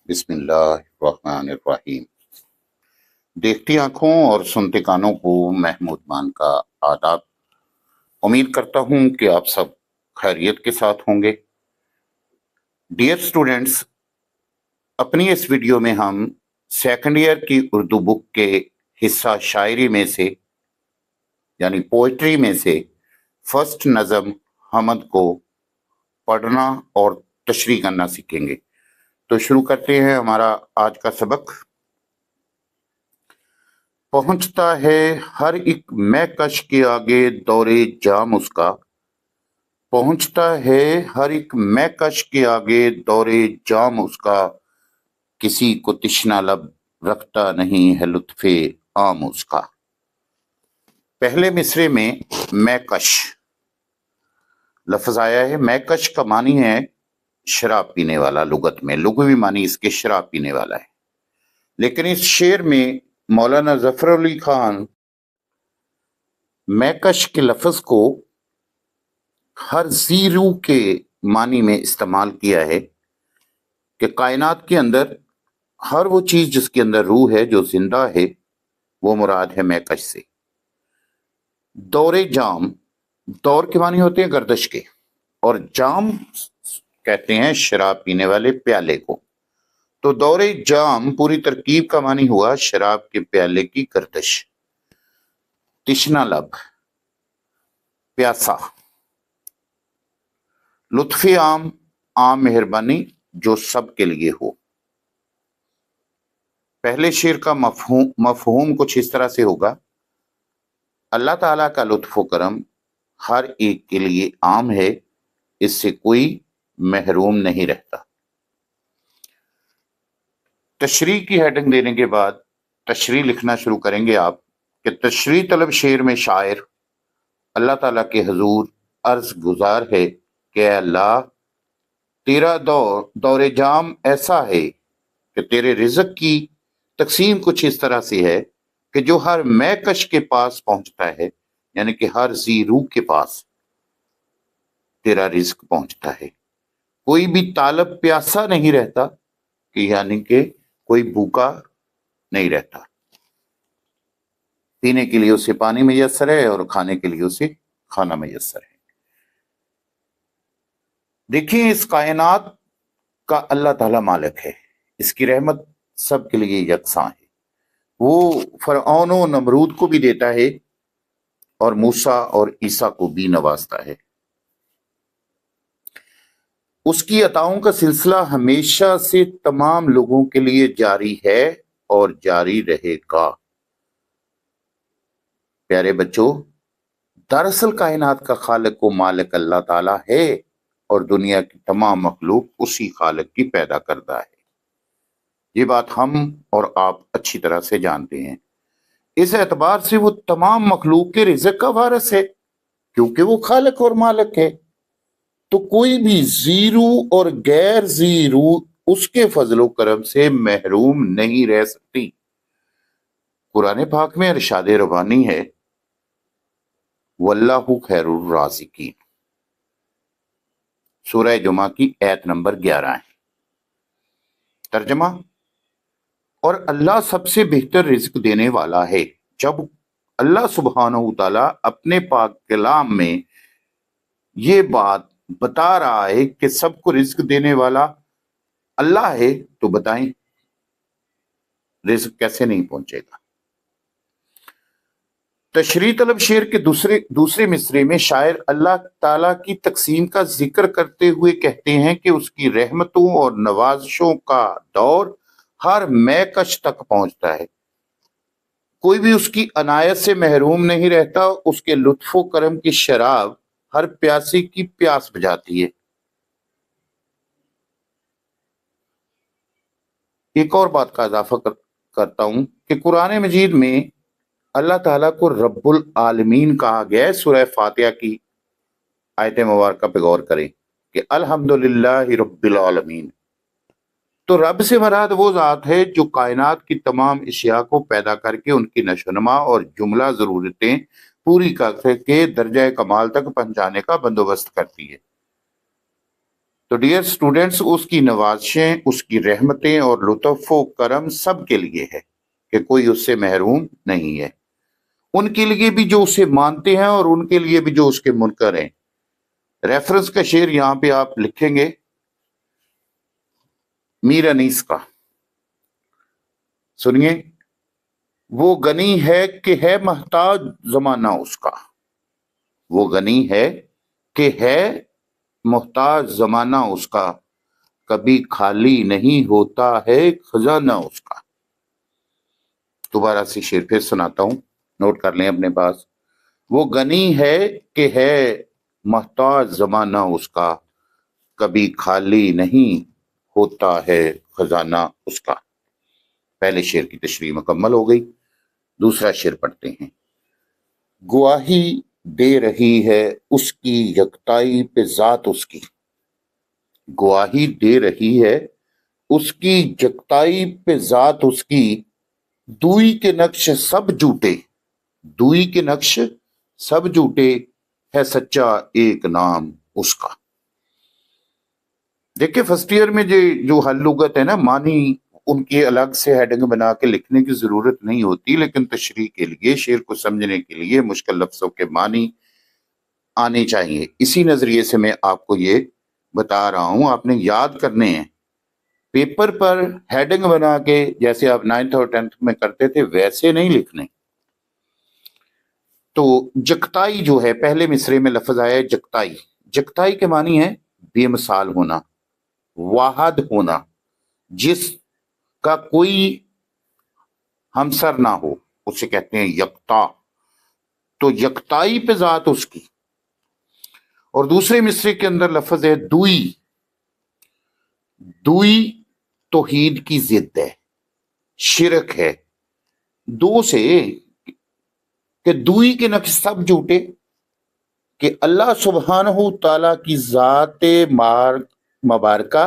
بسم اللہ الرحمن الرحیم۔ دیکھتی آنکھوں اور سنتے کانوں کو محمود مان کا آداب۔ امید کرتا ہوں کہ آپ سب خیریت کے ساتھ ہوں گے۔ ڈیئر اسٹوڈنٹس، اپنی اس ویڈیو میں ہم سیکنڈ ایئر کی اردو بک کے حصہ شاعری میں سے یعنی پوئٹری میں سے فرسٹ نظم حمد کو پڑھنا اور تشریح کرنا سیکھیں گے۔ تو شروع کرتے ہیں ہمارا آج کا سبق۔ پہنچتا ہے ہر ایک مہکش کے آگے دورے جام اس کا، پہنچتا ہے ہر ایک مہکش کے آگے دورے جام اس کا، کسی کو تشنا لب رکھتا نہیں ہے لطف عام اس کا۔ پہلے مصرے میں مہکش لفظ آیا ہے۔ مہکش کا معنی ہے شراب پینے والا، لغت میں لغوی معنی اس کے شراب پینے والا ہے۔ لیکن اس شعر میں مولانا ظفر علی خان مہکش کے لفظ کو ہر ذی روح کے معنی میں استعمال کیا ہے کہ کائنات کے اندر ہر وہ چیز جس کے اندر روح ہے، جو زندہ ہے، وہ مراد ہے مہکش سے۔ دور جام، دور کے معنی ہوتے ہیں گردش کے، اور جام کہتے ہیں شراب پینے والے پیالے کو۔ تو دور جام پوری ترکیب کا معنی ہوا شراب کے پیالے کی گردش۔ تشنا لب، پیاسا۔ لطف عام، عام مہربانی جو سب کے لیے ہو۔ پہلے شعر کا مفہوم کچھ اس طرح سے ہوگا: اللہ تعالیٰ کا لطف و کرم ہر ایک کے لیے عام ہے، اس سے کوئی محروم نہیں رہتا۔ تشریح کی ہیڈنگ دینے کے بعد تشریح لکھنا شروع کریں گے آپ کہ تشریح طلب شعر میں شاعر اللہ تعالیٰ کے حضور عرض گزار ہے کہ اے اللہ، تیرا دور جام ایسا ہے کہ تیرے رزق کی تقسیم کچھ اس طرح سے ہے کہ جو ہر مہکش کے پاس پہنچتا ہے، یعنی کہ ہر ذی روح کے پاس تیرا رزق پہنچتا ہے۔ کوئی بھی طالب پیاسا نہیں رہتا، کہ یعنی کہ کوئی بھوکا نہیں رہتا۔ پینے کے لیے اسے پانی میسر ہے اور کھانے کے لیے اسے کھانا میسر ہے۔ دیکھیں، اس کائنات کا اللہ تعالیٰ مالک ہے، اس کی رحمت سب کے لیے یکساں ہے۔ وہ فرعون و نمرود کو بھی دیتا ہے اور موسیٰ اور عیسیٰ کو بھی نوازتا ہے۔ اس کی عطاؤں کا سلسلہ ہمیشہ سے تمام لوگوں کے لیے جاری ہے اور جاری رہے گا۔ پیارے بچوں، دراصل کائنات کا خالق و مالک اللہ تعالیٰ ہے اور دنیا کی تمام مخلوق اسی خالق کی پیدا کردہ ہے۔ یہ بات ہم اور آپ اچھی طرح سے جانتے ہیں۔ اس اعتبار سے وہ تمام مخلوق کے رزق کا وارث ہے، کیونکہ وہ خالق اور مالک ہے۔ تو کوئی بھی ذی روح اور غیر ذی روح اس کے فضل و کرم سے محروم نہیں رہ سکتی۔ قرآن پاک میں ارشاد ربانی ہے، واللہ خیر الرازقین، سورہ جمعہ کی آیت نمبر 11 ہے۔ ترجمہ: اور اللہ سب سے بہتر رزق دینے والا ہے۔ جب اللہ سبحانہ وتعالیٰ اپنے پاک کلام میں یہ بات بتا رہا ہے کہ سب کو رزق دینے والا اللہ ہے، تو بتائیں رزق کیسے نہیں پہنچے گا۔ تشریح طلب شعر کے دوسرے مصرے میں شاعر اللہ تعالیٰ کی تقسیم کا ذکر کرتے ہوئے کہتے ہیں کہ اس کی رحمتوں اور نوازشوں کا دور ہر مہکش تک پہنچتا ہے، کوئی بھی اس کی عنایت سے محروم نہیں رہتا۔ اس کے لطف و کرم کی شراب ہر پیاسی کی پیاس بجھاتی ہے۔ ایک اور بات کا اضافہ کرتا ہوں کہ قرآن مجید میں اللہ تعالیٰ کو رب العالمین کہا گیا ہے۔ سورہ فاتحہ کی آیت مبارکہ پہ غور کریں کہ الحمدللہ رب العالمین۔ تو رب سے مراد وہ ذات ہے جو کائنات کی تمام اشیاء کو پیدا کر کے ان کی نشو و نما اور جملہ ضرورتیں پوری کر کے درجہ کمال تک پہنچانے کا بندوبست کرتی ہے۔ تو ڈیئر اسٹوڈینٹس، اس کی نوازشیں، اس کی رحمتیں اور لطف و کرم سب کے لیے ہے کہ کوئی اس سے محروم نہیں ہے، ان کے لیے بھی جو اسے مانتے ہیں اور ان کے لیے بھی جو اس کے منکر ہیں۔ ریفرنس کا شعر یہاں پہ آپ لکھیں گے میر انیس کا، سنیے، وہ غنی ہے کہ ہے محتاج زمانہ اس کا، وہ غنی ہے کہ ہے محتاج زمانہ اس کا، کبھی خالی نہیں ہوتا ہے خزانہ اس کا۔ دوبارہ سے شعر پھر سناتا ہوں، نوٹ کر لیں اپنے پاس۔ وہ غنی ہے کہ ہے محتاج زمانہ اس کا، کبھی خالی نہیں ہوتا ہے خزانہ اس کا۔ پہلے شعر کی تشریح مکمل ہو گئی، دوسرا شعر پڑھتے ہیں۔ گواہی دے رہی ہے اس کی یکتائی پہ ذات اس کی، گواہی دے رہی ہے اس کی یکتائی پہ ذات اس کی، دوئی کے نقش سب جھوٹے، دوئی کے نقش سب جھوٹے، ہے سچا ایک نام اس کا۔ دیکھیں فرسٹ ایئر میں جو حل لغت ہے نا، معنی ان کی الگ سے ہیڈنگ بنا کے لکھنے کی ضرورت نہیں ہوتی، لیکن تشریح کے لیے، شعر کو سمجھنے کے لیے مشکل لفظوں کے معنی آنے چاہیے۔ اسی نظریے سے میں آپ کو یہ بتا رہا ہوں، آپ نے یاد کرنے ہیں، پیپر پر ہیڈنگ بنا کے جیسے آپ 9th اور 10th میں کرتے تھے ویسے نہیں لکھنے۔ تو جگتائی جو ہے، پہلے مصرے میں لفظ آیا ہے جگتائی، جگتائی کے معنی ہے بے مثال ہونا، واحد ہونا، جس کا کوئی ہمسر نہ ہو، اسے کہتے ہیں یکتا۔ تو یکتائی پہ ذات اس کی۔ اور دوسرے مصرے کے اندر لفظ ہے دوئی، دوئی توحید کی ضد ہے، شرک ہے، دو سے کہ دوئی کے نقش سب جھوٹے، کہ اللہ سبحانہ تعالیٰ کی ذات مبارکہ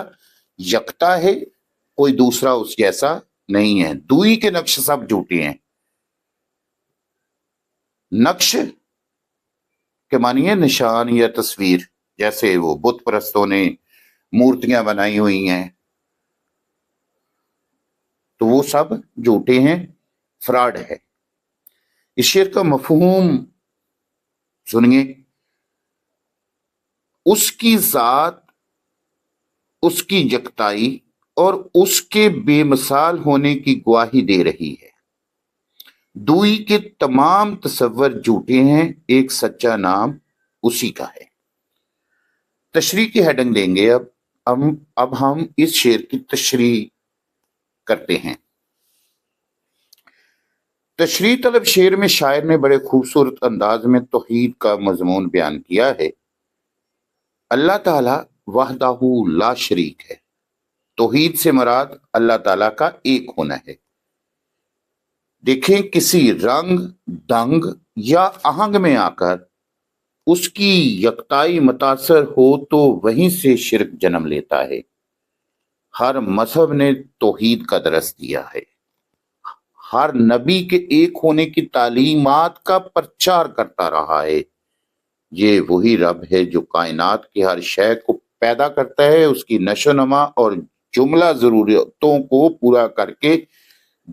یکتا ہے، کوئی دوسرا اس جیسا نہیں ہے، دوئی کے نقش سب جھوٹے ہیں۔ نقش کے معنی ہے نشان یا تصویر، جیسے وہ بت پرستوں نے مورتیاں بنائی ہوئی ہیں، تو وہ سب جھوٹے ہیں، فراڈ ہے۔ اس شعر کا مفہوم سنیے، اس کی ذات، اس کی یکتائی اور اس کے بے مثال ہونے کی گواہی دے رہی ہے، دوئی کے تمام تصور جھوٹے ہیں، ایک سچا نام اسی کا ہے۔ تشریح کی ہیڈنگ دیں گے اب ہم اس شعر کی تشریح کرتے ہیں۔ تشریح طلب شعر میں شاعر نے بڑے خوبصورت انداز میں توحید کا مضمون بیان کیا ہے۔ اللہ تعالیٰ وحدہ لا شریک ہے، توحید سے مراد اللہ تعالیٰ کا ایک ہونا ہے۔ دیکھیں، کسی رنگ، ڈنگ یا آہنگ میں آ کر اس کی یکتائی متاثر ہو تو وہیں سے شرک جنم لیتا ہے۔ ہر مذہب نے توحید کا درس دیا ہے، ہر نبی کے ایک ہونے کی تعلیمات کا پرچار کرتا رہا ہے۔ یہ وہی رب ہے جو کائنات کی ہر شے کو پیدا کرتا ہے، اس کی نشو و نما اور جملہ ضرورتوں کو پورا کر کے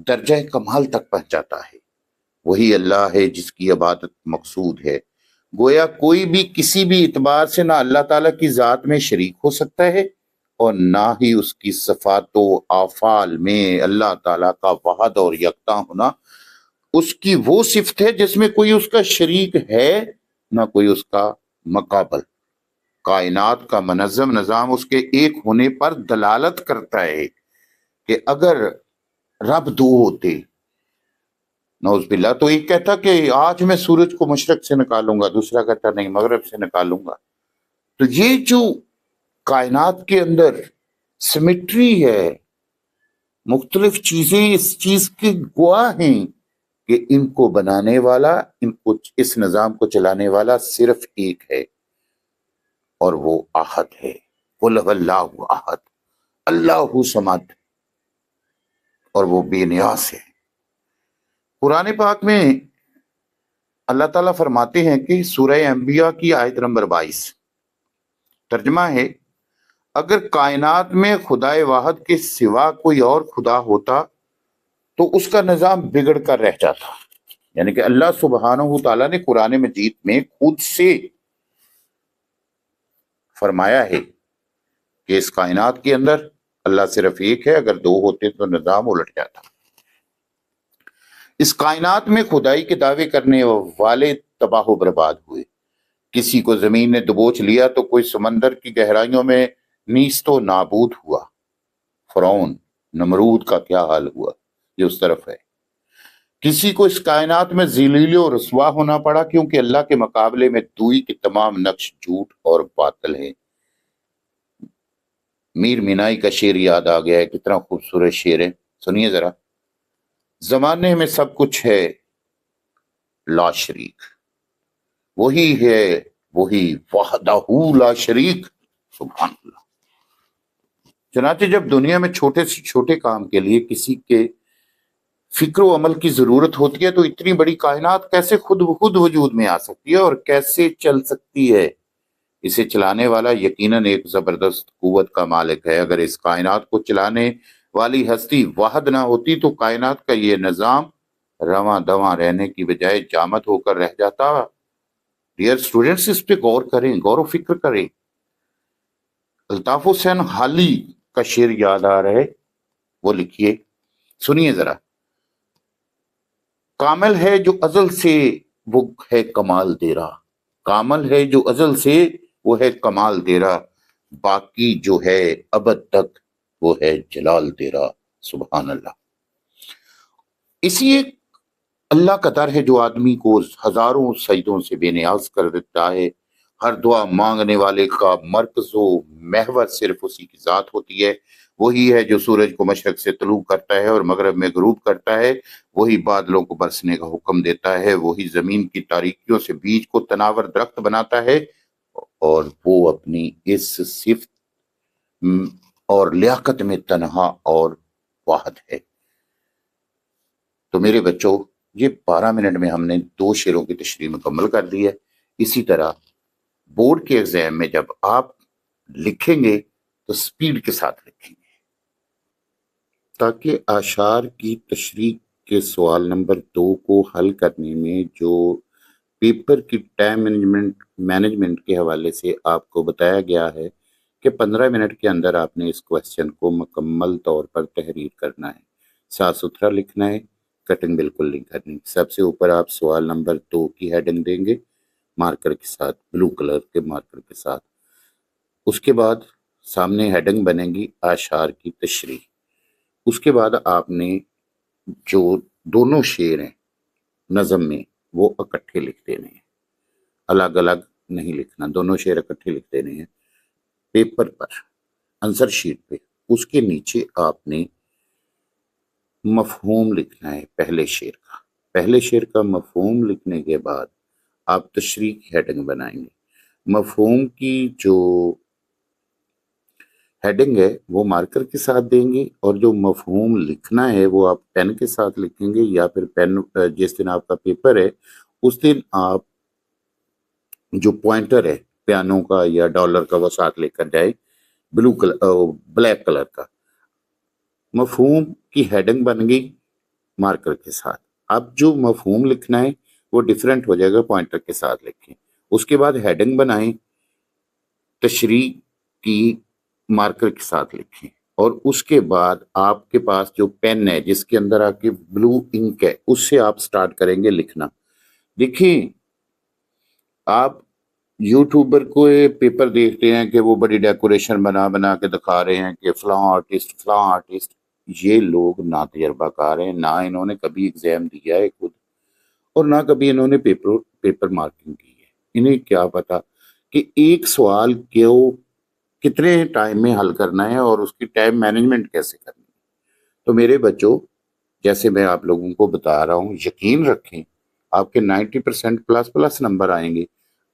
درجہ کمال تک پہنچاتا ہے۔ وہی اللہ ہے جس کی عبادت مقصود ہے۔ گویا کوئی بھی کسی بھی اعتبار سے نہ اللہ تعالیٰ کی ذات میں شریک ہو سکتا ہے اور نہ ہی اس کی صفات و افعال میں اللہ تعالیٰ کا وحد اور یکتا ہونا اس کی وہ صفت ہے جس میں کوئی اس کا شریک ہے نہ کوئی اس کا مقابل۔ کائنات کا منظم نظام اس کے ایک ہونے پر دلالت کرتا ہے کہ اگر رب دو ہوتے، نعوذ باللہ، تو ایک کہتا کہ آج میں سورج کو مشرق سے نکالوں گا، دوسرا کہتا نہیں مغرب سے نکالوں گا۔ تو یہ جو کائنات کے اندر سیمیٹری ہے، مختلف چیزیں اس چیز کی گواہ ہیں کہ ان کو بنانے والا، اس نظام کو چلانے والا صرف ایک ہے، اور وہ احد ہے۔ قل هو اللہ احد، اللہ صمد، اور وہ بے نیاز ہے۔ قرآن پاک میں اللہ تعالیٰ فرماتے ہیں کہ سورہ انبیاء کی آیت نمبر 22، ترجمہ ہے، اگر کائنات میں خدائے واحد کے سوا کوئی اور خدا ہوتا تو اس کا نظام بگڑ کر رہ جاتا. یعنی کہ اللہ سبحانہ تعالیٰ نے قرآن مجید میں خود سے فرمایا ہے کہ اس کائنات کے اندر اللہ صرف ایک ہے، اگر دو ہوتے تو نظام الٹ جاتا. اس کائنات میں خدائی کے دعوے کرنے والے تباہ و برباد ہوئے. کسی کو زمین نے دبوچ لیا تو کوئی سمندر کی گہرائیوں میں نیست و نابود ہوا. فرعون نمرود کا کیا حال ہوا، یہ اس طرف ہے. کسی کو اس کائنات میں ذلیل و رسوا ہونا پڑا کیونکہ اللہ کے مقابلے میں دوئی کے تمام نقش جھوٹ اور باطل ہیں. میر مینائی کا شعر یاد آ گیا ہے، کتنا خوبصورت شعر ہے، سنیے ذرا. زمانے میں سب کچھ ہے لا شریک، وہی ہے وہی وحدہ لا شریک، سبحان اللہ. چنانچہ جب دنیا میں چھوٹے سے چھوٹے کام کے لیے کسی کے فکر و عمل کی ضرورت ہوتی ہے تو اتنی بڑی کائنات کیسے خود بخود وجود میں آ سکتی ہے اور کیسے چل سکتی ہے؟ اسے چلانے والا یقیناً ایک زبردست قوت کا مالک ہے. اگر اس کائنات کو چلانے والی ہستی واحد نہ ہوتی تو کائنات کا یہ نظام رواں دواں رہنے کی بجائے جامد ہو کر رہ جاتا. ڈیئر اسٹوڈنٹس، اس پہ غور کریں، غور و فکر کریں. الطاف حسین حالی کا شعر یاد آ رہا ہے، وہ لکھیے، سنیے ذرا. کامل ہے جو ازل سے وہ ہے کمال تیرا، کامل ہے جو ازل سے وہ ہے کمال تیرا، باقی جو ہے ابد تک وہ ہے جلال تیرا، سبحان اللہ. اسی ایک اللہ کا در ہے جو آدمی کو ہزاروں سجدوں سے بے نیاز کر دیتا ہے. ہر دعا مانگنے والے کا مرکز و محور صرف اسی کی ذات ہوتی ہے. وہی ہے جو سورج کو مشرق سے طلوع کرتا ہے اور مغرب میں غروب کرتا ہے. وہی بادلوں کو برسنے کا حکم دیتا ہے. وہی زمین کی تاریکیوں سے بیج کو تناور درخت بناتا ہے، اور وہ اپنی اس صفت اور لیاقت میں تنہا اور واحد ہے. تو میرے بچوں، یہ 12 منٹ میں ہم نے 2 شعروں کی تشریح مکمل کر دی ہے. اسی طرح بورڈ کے ایگزام میں جب آپ لکھیں گے تو سپیڈ کے ساتھ لکھیں گے، تاکہ اشعار کی تشریح کے سوال نمبر 2 کو حل کرنے میں جو پیپر کی ٹائم مینجمنٹ کے حوالے سے آپ کو بتایا گیا ہے کہ 15 منٹ کے اندر آپ نے اس کویسچن کو مکمل طور پر تحریر کرنا ہے، صاف ستھرا لکھنا ہے، کٹنگ بالکل نہیں کرنی. سب سے اوپر آپ سوال نمبر 2 کی ہیڈنگ دیں گے مارکر کے ساتھ، بلو کلر کے مارکر کے ساتھ. اس کے بعد سامنے ہیڈنگ بنے گی اشعار کی تشریح. اس کے بعد آپ نے جو دونوں شعر ہیں نظم میں وہ اکٹھے لکھ دینے ہیں، الگ الگ نہیں لکھنا، دونوں شعر اکٹھے لکھ دینے ہیں پیپر پر، آنسر شیٹ پہ. اس کے نیچے آپ نے مفہوم لکھنا ہے پہلے شعر کا مفہوم لکھنے کے بعد آپ تشریح کی ہیڈنگ بنائیں گے. مفہوم کی جو ہیڈنگ ہے وہ مارکر کے ساتھ دیں گے، اور جو مفہوم لکھنا ہے وہ آپ پین کے ساتھ لکھیں گے، یا پھر پین جس دن آپ کا پیپر ہے اس دن آپ جو پوائنٹر ہے پیانو کا یا ڈالر کا وہ ساتھ لے کر جائے، بلیک کلر کا. مفہوم کی ہیڈنگ بن گئی مارکر کے ساتھ. اب جو مفہوم لکھنا ہے وہ ڈیفرنٹ ہو جائے گا، پوائنٹر کے ساتھ لکھیں. اس کے بعد ہیڈنگ بنائیں، تشریح کی مارکر کے ساتھ لکھیں، اور اس کے بعد آپ کے پاس جو پین ہے جس کے اندر آپ کی بلو انک ہے اس سے آپ سٹارٹ کریں گے لکھنا. دیکھیں، آپ یوٹیوبر کو پیپر دیکھتے ہیں کہ وہ بڑی ڈیکوریشن بنا کے دکھا رہے ہیں کہ فلاں آرٹسٹ. یہ لوگ نہ تجربہ کار ہیں، نہ انہوں نے کبھی ایگزام دیا ہے خود، اور نہ کبھی انہوں نے پیپر مارکنگ کی ہے. انہیں کیا پتا کہ ایک سوال کتنے ٹائم میں حل کرنا ہے اور اس کی ٹائم مینجمنٹ کیسے کرنی ہے. تو میرے بچوں، جیسے میں آپ لوگوں کو بتا رہا ہوں، یقین رکھیں آپ کے 90% پلس نمبر آئیں گے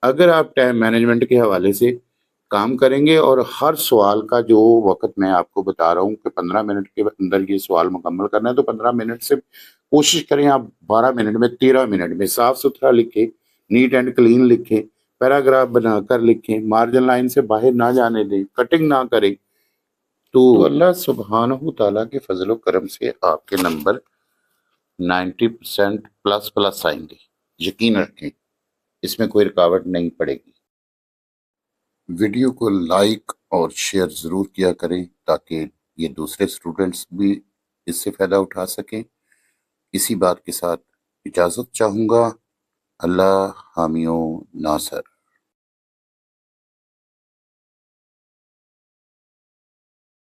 اگر آپ ٹائم مینجمنٹ کے حوالے سے کام کریں گے. اور ہر سوال کا جو وقت میں آپ کو بتا رہا ہوں کہ 15 منٹ کے اندر یہ سوال مکمل کرنا ہے، تو 15 منٹ سے کوشش کریں آپ 12 منٹ میں 13 منٹ میں صاف ستھرا لکھیں، نیٹ اینڈ کلین لکھیں. پیراگراف بنا کر لکھیں، مارجن لائن سے باہر نہ جانے دیں، کٹنگ نہ کریں، تو اللہ سبحانہ تعالیٰ کے فضل و کرم سے آپ کے نمبر 90% پلس آئیں گے، یقین رکھیں، اس میں کوئی رکاوٹ نہیں پڑے گی۔ ویڈیو کو لائک اور شیئر ضرور کیا کریں تاکہ یہ دوسرے اسٹوڈنٹس بھی اس سے فائدہ اٹھا سکیں۔ اسی بات کے ساتھ اجازت چاہوں گا۔ اللہ حامی و ناصر۔